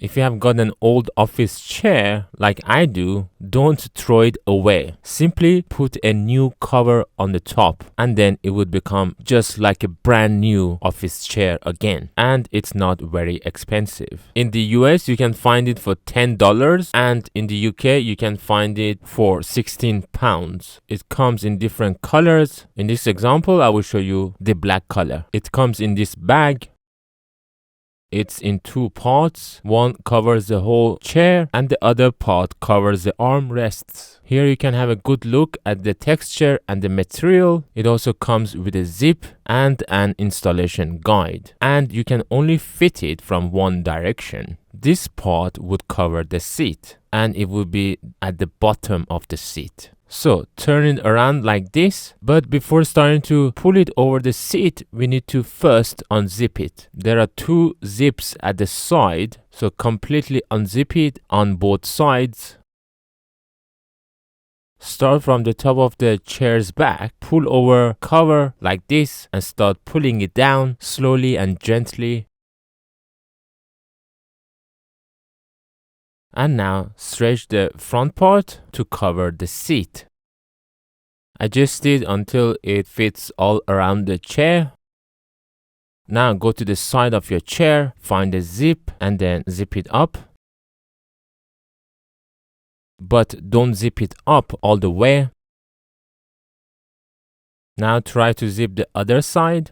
If you have got an old office chair like I do, don't throw it away. Simply put a new cover on the top and then it would become just like a brand new office chair again. And it's not very expensive. In the US, you can find it for $10 and in the UK, you can find it for £16. It comes in different colors. In this example, I will show you the black color. It comes in this bag. It's in two parts. One covers the whole chair and the other part covers the armrests. Here you can have a good look at the texture and the material. It also comes with a zip and an installation guide. And you can only fit it from one direction. This part would cover the seat and it would be at the bottom of the seat. So turn it around like this, but before starting to pull it over the seat, we need to first unzip it. There are two zips at the side, so completely unzip it on both sides. Start from the top of the chair's back, pull over cover like this and start pulling it down slowly and gently. And now stretch the front part to cover the seat. Adjust it until it fits all around the chair. Now go to the side of your chair, find a zip and then zip it up. But don't zip it up all the way. Now try to zip the other side.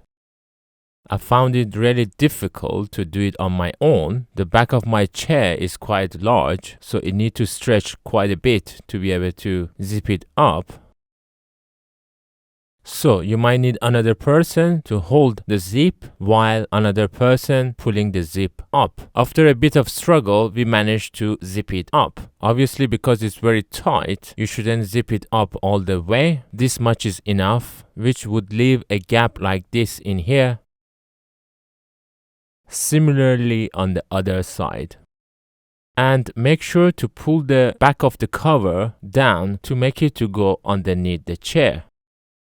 I found it really difficult to do it on my own. The back of my chair is quite large, so it needs to stretch quite a bit to be able to zip it up. So you might need another person to hold the zip while another person pulling the zip up. After a bit of struggle, we managed to zip it up. Obviously, because it's very tight, you shouldn't zip it up all the way. This much is enough, which would leave a gap like this in here. Similarly on the other side. And make sure to pull the back of the cover down to make it to go underneath the chair.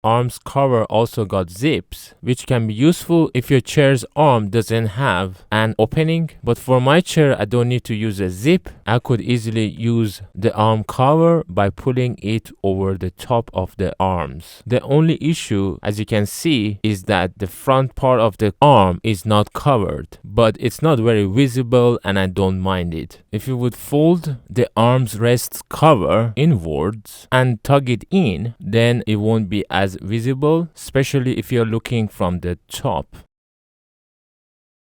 Arms cover also got zips, which can be useful if your chair's arm doesn't have an opening. But for my chair, I don't need to use a zip. I could easily use the arm cover by pulling it over the top of the arms. The only issue, as you can see, is that the front part of the arm is not covered, but it's not very visible and I don't mind it. If you would fold the arms rests cover inwards and tug it in, then it won't be as visible, especially if you're looking from the top.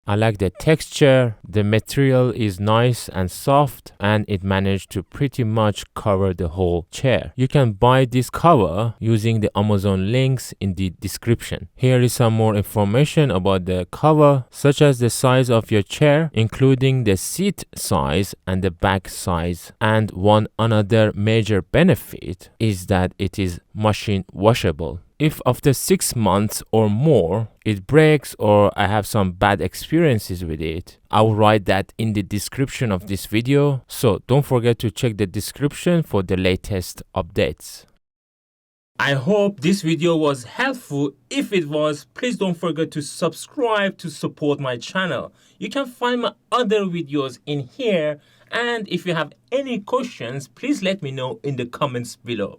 I like the texture, the material is nice and soft and it managed to pretty much cover the whole chair. You can buy this cover using the Amazon links in the description. Here is some more information about the cover, such as the size of your chair, including the seat size and the back size. And one another major benefit is that it is machine washable. If after 6 months or more it breaks or I have some bad experiences with it, I'll write that in the description of this video. So don't forget to check the description for the latest updates. I hope this video was helpful. If it was, please don't forget to subscribe to support my channel. You can find my other videos in here. And if you have any questions, please let me know in the comments below.